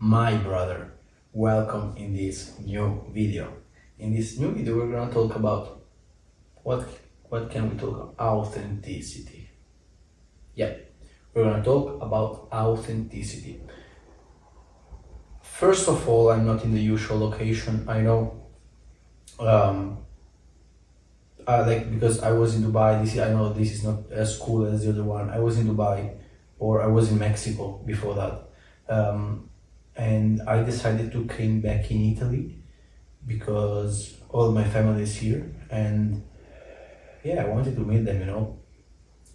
my brother. Welcome in this new video. In this new video we're gonna talk about what can we talk about? Authenticity. Yeah, we're gonna talk about authenticity. First of all, I'm not in the usual location. I know because I was in Dubai. I know this is not as cool as the other one. I was in Dubai, or I was in Mexico before that, and I decided to came back in Italy because all my family is here, and yeah, I wanted to meet them,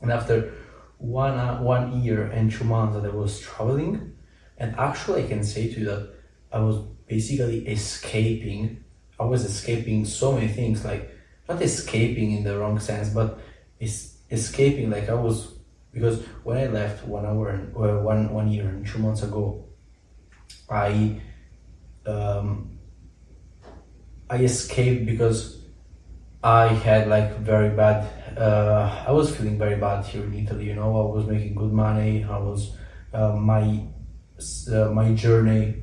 And after one year and 2 months that I was traveling, and actually I can say to you that I was basically escaping. I was escaping so many things, like not escaping in the wrong sense, but escaping like I was, because when I left 1 year and 2 months ago, I escaped because I had like very bad. I was feeling very bad here in Italy. I was making good money. I was my journey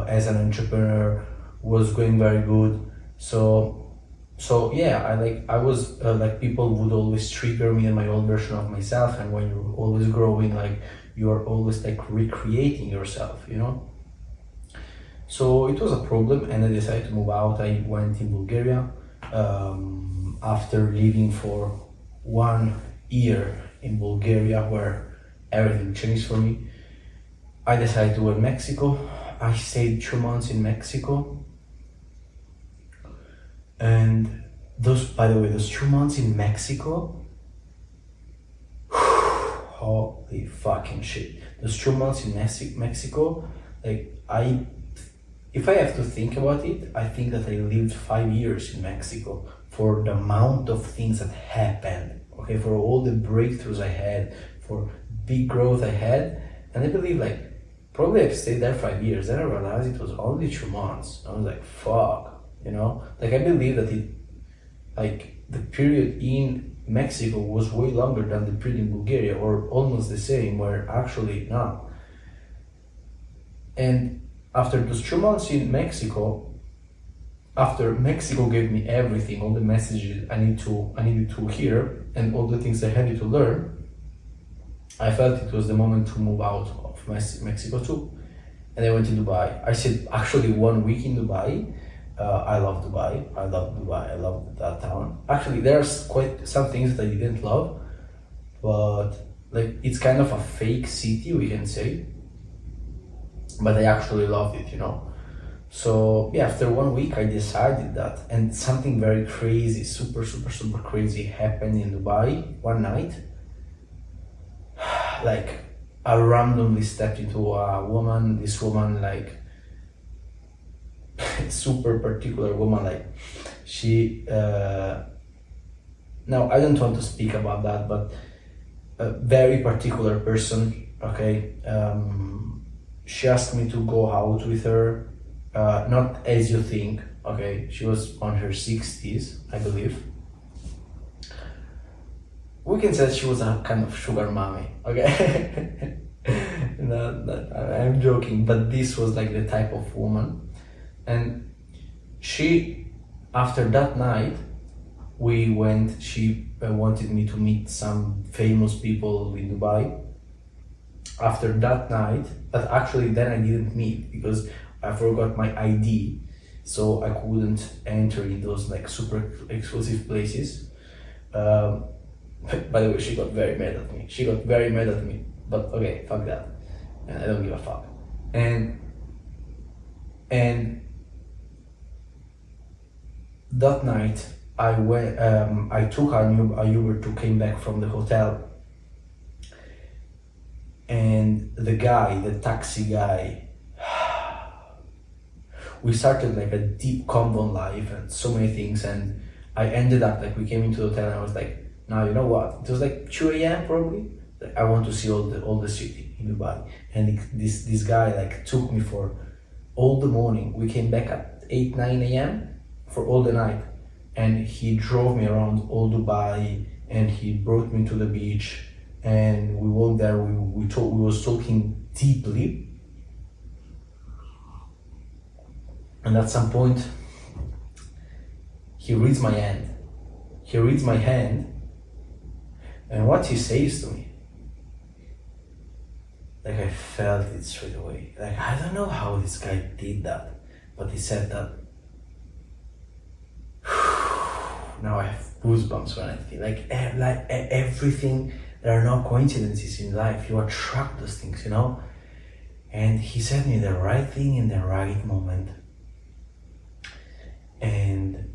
as an entrepreneur was going very good. So yeah, I was people would always trigger me in my old version of myself, and when you're always growing, like you're always like recreating yourself, So it was a problem, and I decided to move out. I went in Bulgaria after living for 1 year in Bulgaria, where everything changed for me. I decided to go in Mexico. I stayed 2 months in Mexico. And by the way, those 2 months in Mexico, holy fucking shit. Those 2 months in Mexico, if I have to think about it, I think that I lived 5 years in Mexico for the amount of things that happened, okay, for all the breakthroughs I had, for big growth I had, and I believe probably I've stayed there 5 years. Then I realized it was only 2 months. I was like, fuck. I believe that the period in Mexico was way longer than the period in Bulgaria, or almost the same, where actually not. And after those 2 months in Mexico, after Mexico gave me everything, all the messages I needed to hear, and all the things I had to learn, I felt it was the moment to move out of Mexico too. And I went to Dubai. I said actually 1 week in Dubai. I love Dubai. I love that town. Actually, there's quite some things that I didn't love, but it's kind of a fake city, we can say. But I actually loved it, So yeah, after 1 week, I decided that, and something very crazy, super crazy happened in Dubai one night. I randomly stepped into a woman. This woman, super particular woman, she now I don't want to speak about that, but a very particular person, okay. She asked me to go out with her, not as you think, okay. She was on her 60s, I believe. We can say she was a kind of sugar mommy, okay. I'm joking, but this was the type of woman. And she, after that night, she wanted me to meet some famous people in Dubai. After that night, but actually then I didn't meet because I forgot my ID, so I couldn't enter in those super exclusive places. By the way, she got very mad at me. But okay, fuck that. And I don't give a fuck. And that night, I took a Uber to came back from the hotel, and the taxi guy, we started a deep convo on life and so many things, and I ended up we came into the hotel and I was like, now you know what? It was 2 a.m. probably. I want to see all the city in Dubai, and this guy took me for all the morning. We came back at 8-9 a.m. for all the night, and he drove me around all Dubai, and he brought me to the beach, and we walked there. We was talking deeply, And at some point, he reads my hand. He reads my hand, and what he says to me, like I felt it straight away. Like I don't know how this guy did that, but he said that. Now I have goosebumps when I think like everything. There are no coincidences in life. You attract those things, you know. And he said me the right thing in the right moment. And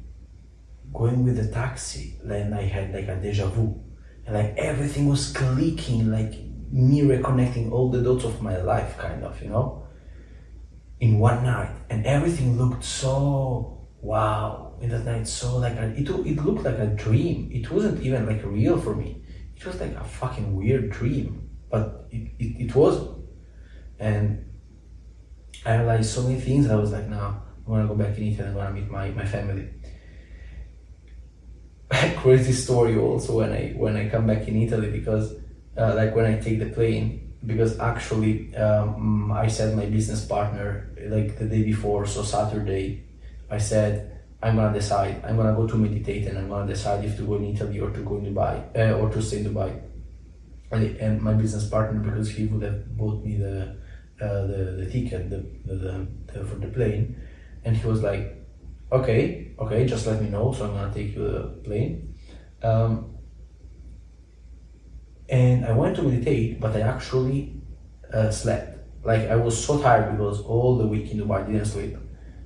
going with the taxi, then I had like a deja vu, and like everything was clicking, like me reconnecting all the dots of my life, kind of, you know, in one night, and everything looked so wow in that night. So like it looked like a dream. It wasn't even like real for me. It was like a fucking weird dream, but it wasn't. And I realized so many things. I was like, no, I'm gonna go back in Italy. I'm gonna meet my family. Crazy story also when I come back in Italy, because like when I take the plane, because actually I said my business partner like the day before, so Saturday, I said I'm gonna decide. I'm gonna go to meditate, and I'm gonna decide if to go in Italy or to go in Dubai or to stay in Dubai. And my business partner, because he would have bought me the ticket for the plane, and he was like, okay, just let me know, so I'm gonna take you the plane. And I went to meditate, but I actually slept. Like I was so tired because all the week in Dubai I didn't sleep.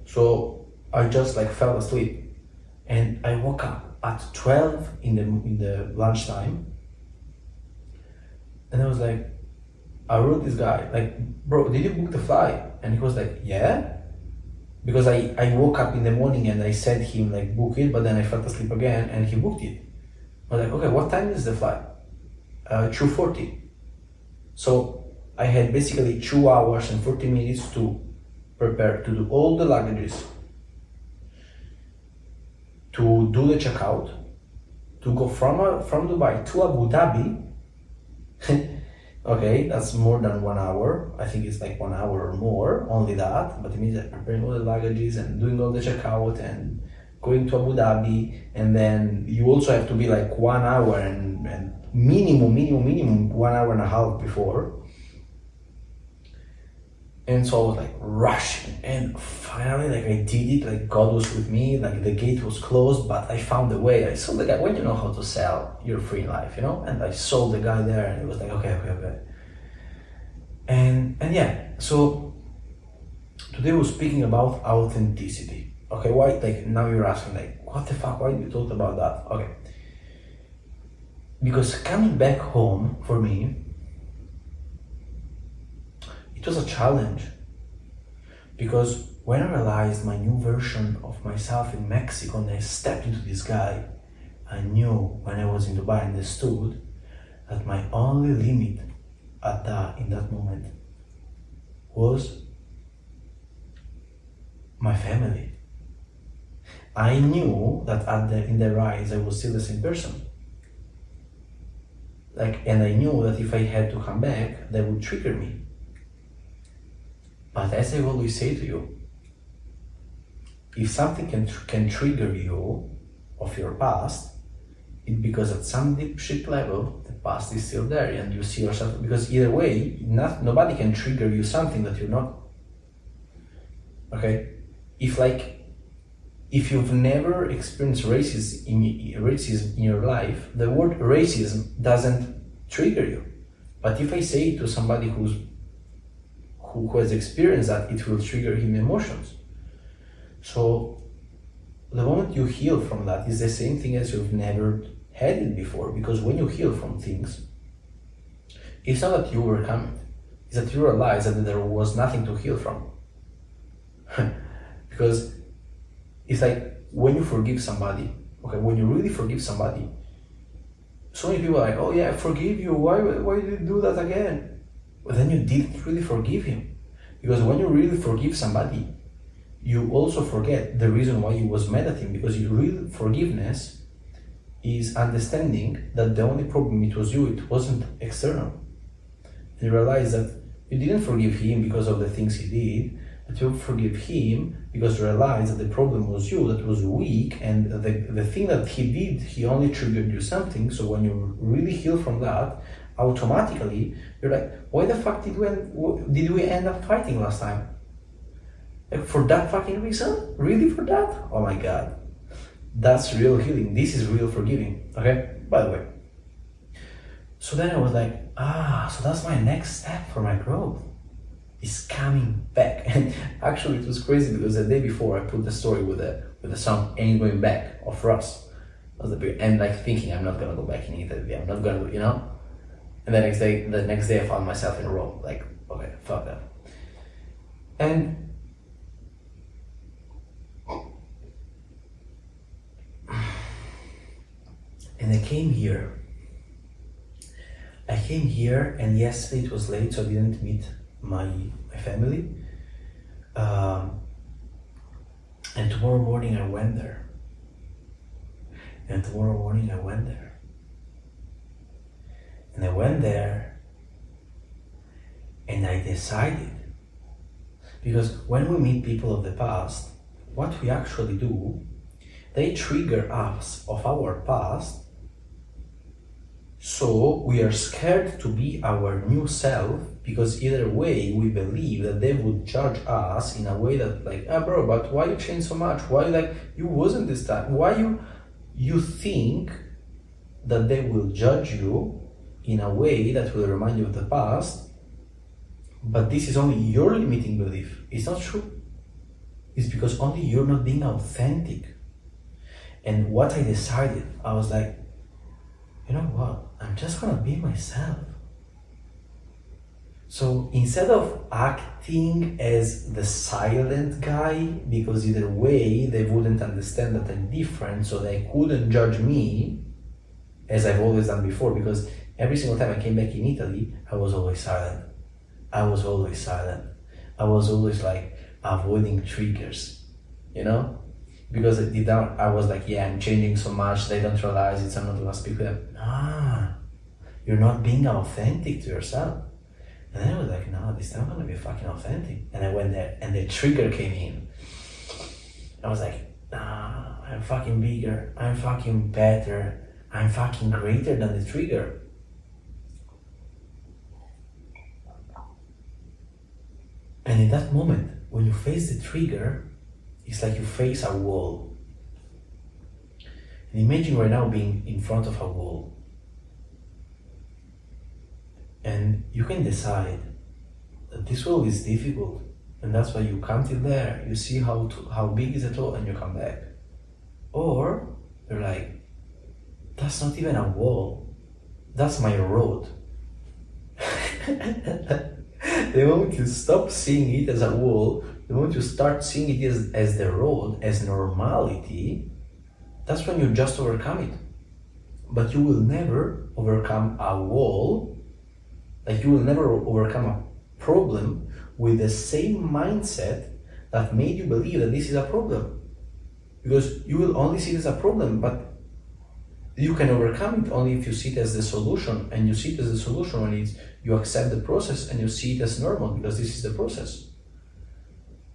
So I just like fell asleep, and I woke up at 12 in the lunchtime, and I was like, I wrote this guy like, bro, did you book the flight? And he was like, yeah, because I woke up in the morning and I said him like book it, but then I fell asleep again and he booked it. I was like, okay, what time is the flight? 2:40. So I had basically 2 hours and 40 minutes to prepare, to do all the luggages, to do the checkout, to go from Dubai to Abu Dhabi. Okay, that's more than 1 hour. I think it's like 1 hour or more, only that. But it means that preparing all the luggages and doing all the checkout and going to Abu Dhabi, and then you also have to be like 1 hour and minimum 1 hour and a half before. And so I was like rushing, and finally like I did it, like God was with me, like the gate was closed, but I found a way. I saw the guy, when you know how to sell your free life, you know, and I saw the guy there, and it was like, okay. And yeah, so today we're speaking about authenticity. Okay, why, like now you're asking like, what the fuck, why did you talk about that? Okay, because coming back home for me, it was a challenge, because when I realized my new version of myself in Mexico and I stepped into this guy, I knew when I was in Dubai and understood that my only limit in that moment was my family. I knew that in their eyes I was still the same person. And I knew that if I had to come back, that would trigger me. But as I always say to you, if something can trigger you of your past, it's because at some deep shit level, the past is still there, and you see yourself, because either way, nobody can trigger you something that you're not. Okay? If you've never experienced racism in your life, the word racism doesn't trigger you. But if I say to somebody who has experienced that, it will trigger him emotions. So the moment you heal from that is the same thing as you've never had it before, because when you heal from things, it's not that you overcome it, it's that you realize that there was nothing to heal from. Because it's like when you forgive somebody, okay, when you really forgive somebody, so many people are like, oh yeah, I forgive you, why did you do that again? But then you didn't really forgive him. Because when you really forgive somebody, you also forget the reason why you was mad at him, because your real forgiveness is understanding that the only problem it was you, it wasn't external. And you realize that you didn't forgive him because of the things he did, that you forgive him because you realize that the problem was you, that was weak, and the thing that he did, he only triggered you something. So when you really heal from that, automatically you're like, why the fuck did we end up fighting last time? Like, for that fucking reason? Really, for that? Oh my god. That's real healing. This is real forgiving. Okay? By the way. So then I was like, so that's my next step for my growth. Is coming back. And actually it was crazy because the day before I put the story with the song Ain't Going Back of Russ. And like thinking I'm not gonna go back in Italy, I'm not gonna, you know? And the next day I found myself in Rome, like, okay, fuck that. And I came here. And yesterday it was late, so I didn't meet my family. And tomorrow morning I went there. And I went there and I decided, because when we meet people of the past, what we actually do, they trigger us of our past. So we are scared to be our new self, because either way we believe that they would judge us in a way that like, bro, but why you change so much? Why, like, you wasn't this time? Why you think that they will judge you in a way that will remind you of the past, but this is only your limiting belief. It's not true. It's because only you're not being authentic. And what I decided, I was like, you know what? I'm just gonna be myself. So instead of acting as the silent guy, because either way they wouldn't understand that I'm different, so they couldn't judge me, as I've always done before, because every single time I came back in Italy, I was always silent. I was always like avoiding triggers, you know? Because deep down I was like, yeah, I'm changing so much, they don't realize it, so I'm not gonna speak with them. You're not being authentic to yourself. And then I was like, no, this time I'm gonna be fucking authentic. And I went there and the trigger came in. I was like, I'm fucking bigger, I'm fucking better, I'm fucking greater than the trigger. And in that moment, when you face the trigger, it's like you face a wall. And imagine right now being in front of a wall. And you can decide that this wall is difficult, and that's why you come till there, you see how big is it all, and you come back. Or you're like, that's not even a wall, that's my road. The moment you stop seeing it as a wall, the moment you start seeing it as the road, as normality, that's when you just overcome it. But you will never overcome a wall, like you will never overcome a problem with the same mindset that made you believe that this is a problem. Because you will only see it as a problem, but you can overcome it only if you see it as the solution, and you see it as the solution when you accept the process and you see it as normal, because this is the process.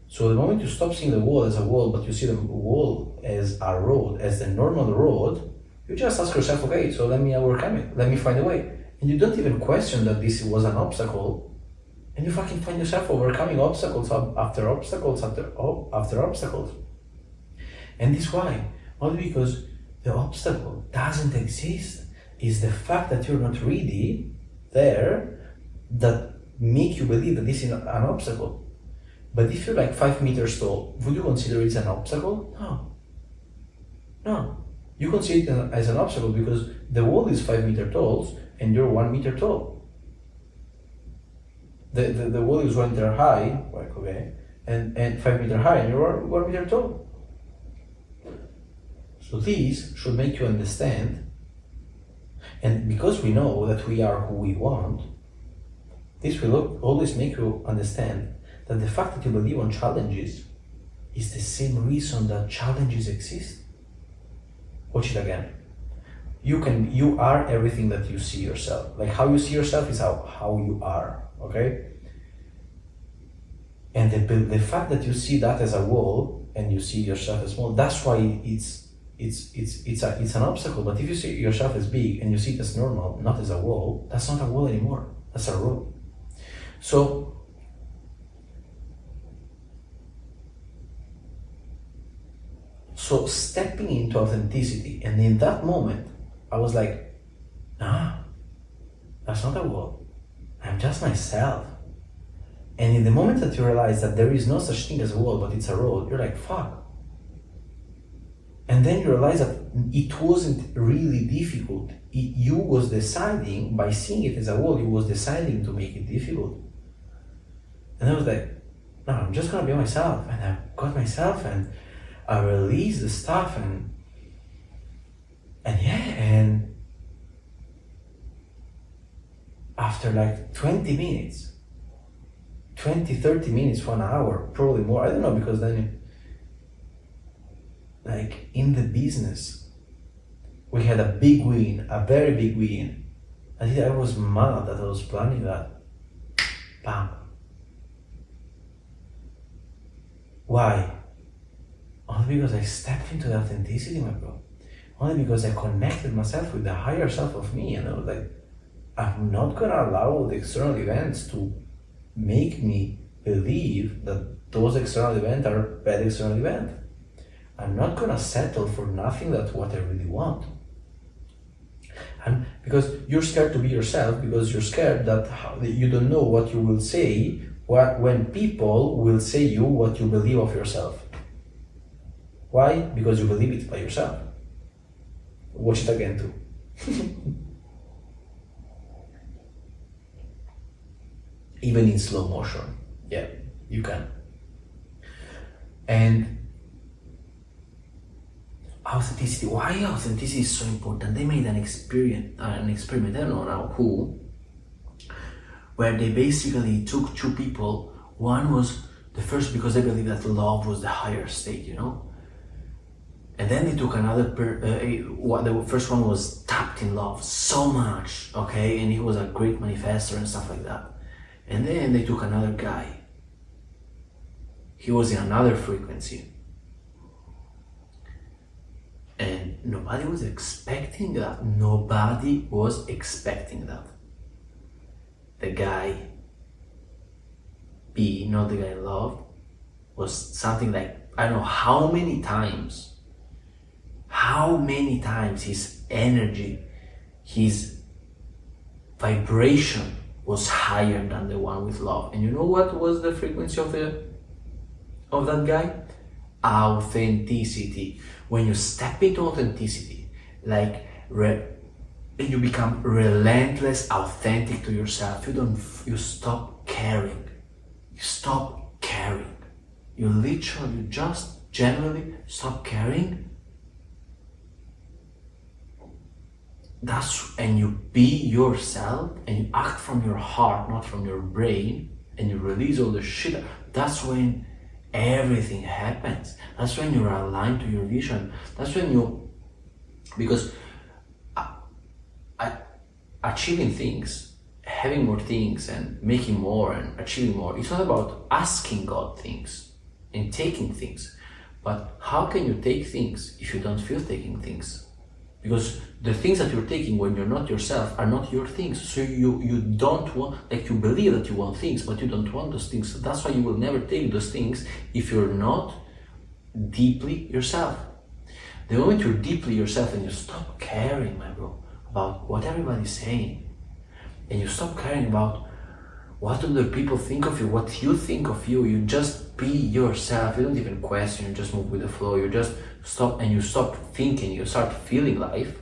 So the moment you stop seeing the wall as a wall, but you see the wall as a road, as the normal road, you just ask yourself, okay, so let me overcome it, let me find a way. And you don't even question that this was an obstacle, and you fucking find yourself overcoming obstacles after obstacles after obstacles. And this why? Only because the obstacle doesn't exist. It's the fact that you're not really there that make you believe that this is an obstacle. But if you're like 5 meters tall, would you consider it an obstacle? No. You consider it as an obstacle because the wall is 5 meters tall and you're 1 meter tall. The wall is 1 meter high, like, okay, and 5 meters high, and you're 1 meter tall. So this should make you understand, and because we know that we are who we want, this will always make you understand that the fact that you believe on challenges is the same reason that challenges exist. Watch it again. You are everything that you see yourself. Like how you see yourself is how you are, okay? And the fact that you see that as a wall and you see yourself as small, that's why it's an obstacle. But if you see yourself as big and you see it as normal, not as a wall, that's not a wall anymore. That's a road. So stepping into authenticity, and in that moment, I was like, nah, that's not a wall. I'm just myself. And in the moment that you realize that there is no such thing as a wall, but it's a road, you're like, fuck. And then you realize that it wasn't really difficult. You was deciding, by seeing it as a wall, you was deciding to make it difficult. And I was like, no, I'm just gonna be myself. And I got myself and I released the stuff and after like 20 minutes, 20, 30 minutes, 1 hour, probably more, I don't know, because then like in the business, we had a big win, a very big win. And I was mad that I was planning that. Bam. Why? Only because I stepped into the authenticity, my bro. Only because I connected myself with the higher self of me, and I was like, I'm not gonna allow the external events to make me believe that those external events are bad external events. I'm not gonna settle for nothing that's what I really want. And because you're scared to be yourself, because you're scared that you don't know what you will say when people will say you what you believe of yourself. Why? Because you believe it by yourself. Watch it again too. Even in slow motion. Yeah, you can. And authenticity. Why authenticity is so important? They made an experiment, I don't know now who, where they basically took two people. One was the first because they believed that love was the higher state, you know? And then they took another, the first one was tapped in love so much, okay? And he was a great manifestor and stuff like that. And then they took another guy. He was in another frequency. And nobody was expecting that. Nobody was expecting that. The guy B, not the guy I loved, was something like, I don't know how many times his energy, his vibration was higher than the one with love. And you know what was the frequency of that guy? Authenticity. When you step into authenticity, like and you become relentless, authentic to yourself, you stop caring. You stop caring. You just generally stop caring. And you be yourself and you act from your heart, not from your brain, and you release all the shit. That's when everything happens. That's when you're aligned to your vision. That's when because achieving things, having more things and making more and achieving more, it's not about asking God things and taking things. But how can you take things if you don't feel taking things? Because the things that you're taking when you're not yourself are not your things. So you don't want, like you believe that you want things, but you don't want those things. So that's why you will never take those things if you're not deeply yourself. The moment you're deeply yourself and you stop caring, my bro, about what everybody's saying, and you stop caring about what other people think of you, what you think of you, you just be yourself. You don't even question, you just move with the flow. You just stop and you stop thinking, you start feeling life.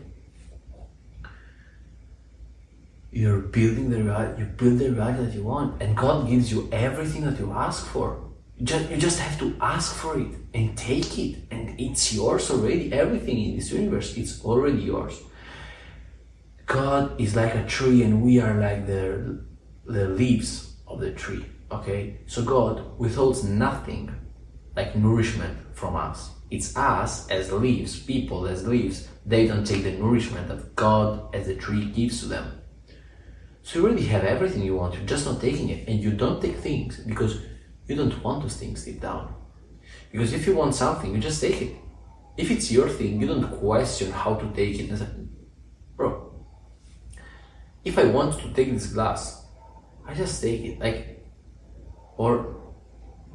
You build the reality that you want, and God gives you everything that you ask for. You just have to ask for it and take it, and it's yours already. Everything in this universe, it's already yours. God is like a tree and we are like the leaves of the tree, okay? So God withholds nothing like nourishment from us. It's us as leaves, people as leaves, they don't take the nourishment that God as a tree gives to them. So you already have everything you want, you're just not taking it. And you don't take things because you don't want those things deep down. Because if you want something, you just take it. If it's your thing, you don't question how to take it and say, bro, if I want to take this glass, I just take it. Like, or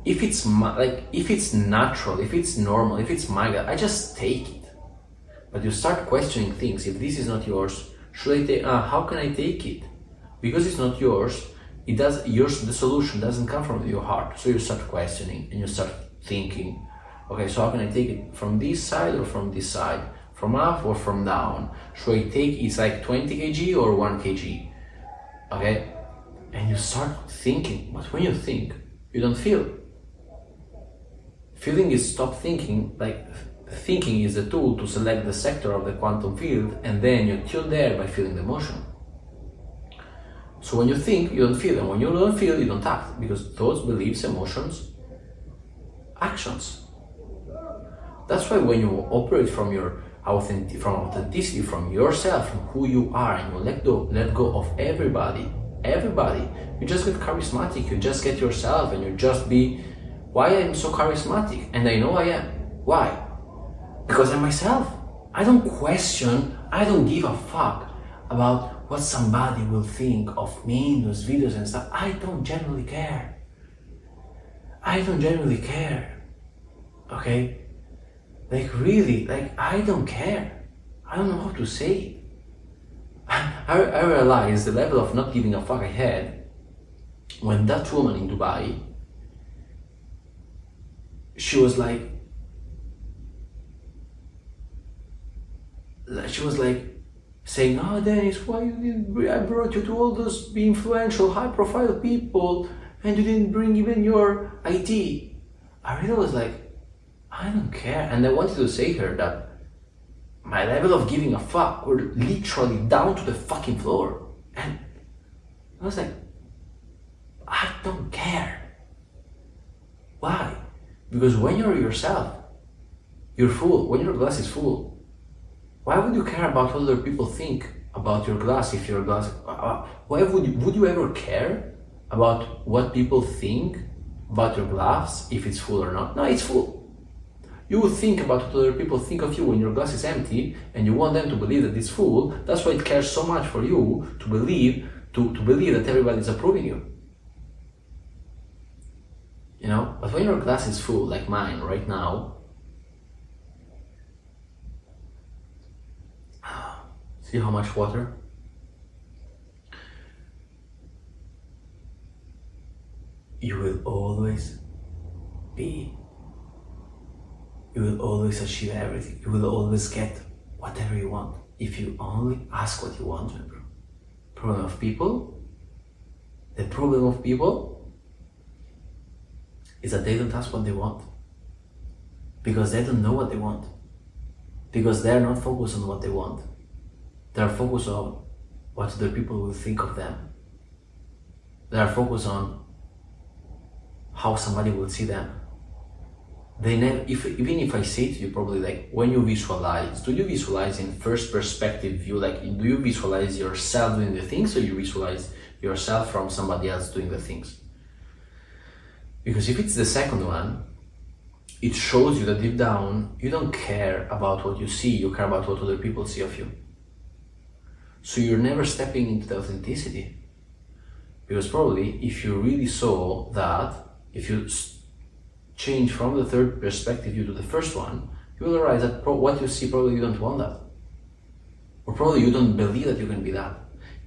if it's if it's natural, if it's normal, if it's my glass, I just take it. But you start questioning things. If this is not yours, should I take? How can I take it? Because it's not yours. The solution doesn't come from your heart. So you start questioning and you start thinking, okay, so how can I take it? From this side or from this side? From up or from down? Should I take it's like 20 kg or 1 kg? Okay? And you start thinking, but when you think, you don't feel. Feeling is stop thinking, like thinking is the tool to select the sector of the quantum field, and then you tune there by feeling the motion. So when you think, you don't feel, and when you don't feel, you don't act, because thoughts, beliefs, emotions, actions. That's why when you operate from your authenticity, from yourself, from who you are, and you let go of everybody, you just get charismatic, you just get yourself, and you just be, why I'm so charismatic? And I know I am. Why? Because I'm myself. I don't question, I don't give a fuck about what somebody will think of me in those videos and stuff. I don't generally care. Okay? Like really, like I don't care. I don't know how to say it. I realized the level of not giving a fuck I had when that woman in Dubai, she was like saying, oh Dennis, why you didn't, I brought you to all those influential, high profile people and you didn't bring even your ID. I really was like, I don't care. And I wanted to say to her that my level of giving a fuck were literally down to the fucking floor. And I was like, I don't care. Why? Because when you're yourself, you're full. When your glass is full, why would you care about what other people think about your glass if your glass... why would you ever care about what people think about your glass if it's full or not? No, it's full. You would think about what other people think of you when your glass is empty and you want them to believe that it's full. That's why it cares so much for you to believe that everybody is approving you. You know? But when your glass is full, like mine right now, see how much water? You will always achieve everything. You will always get whatever you want if you only ask what you want. Remember, the problem of people is that they don't ask what they want because they don't know what they want, because they're not focused on what they want. They're focused on what other people will think of them. They are focused on how somebody will see them. They never, even if I say to you probably like, when you visualize, do you visualize in first perspective view? Like, do you visualize yourself doing the things or you visualize yourself from somebody else doing the things? Because if it's the second one, it shows you that deep down, you don't care about what you see, you care about what other people see of you. So you're never stepping into the authenticity. Because probably if you really saw that, if you change from the third perspective view to the first one, you will realize that what you see, probably you don't want that. Or probably you don't believe that you can be that.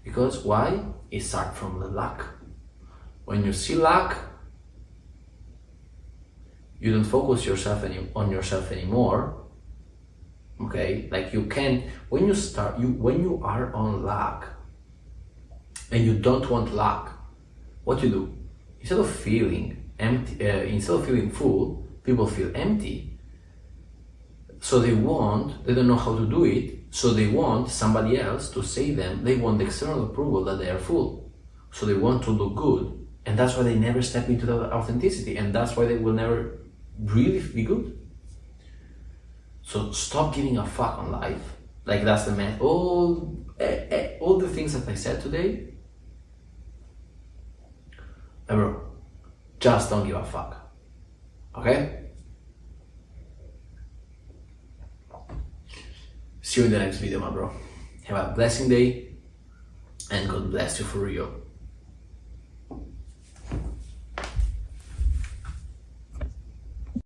Because why? It starts from the lack. When you see lack, you don't focus on yourself anymore. Okay, like you can, when you are on lack and you don't want lack, what you do? Instead of feeling empty, instead of feeling full, people feel empty. So they don't know how to do it, so they want somebody else to say them, they want the external approval that they are full. So they want to look good, and that's why they never step into the authenticity, and that's why they will never really be good. So stop giving a fuck on life. Like that's the man. All the things that I said today, bro, just don't give a fuck. Okay? See you in the next video, my bro. Have a blessing day, and God bless you for real.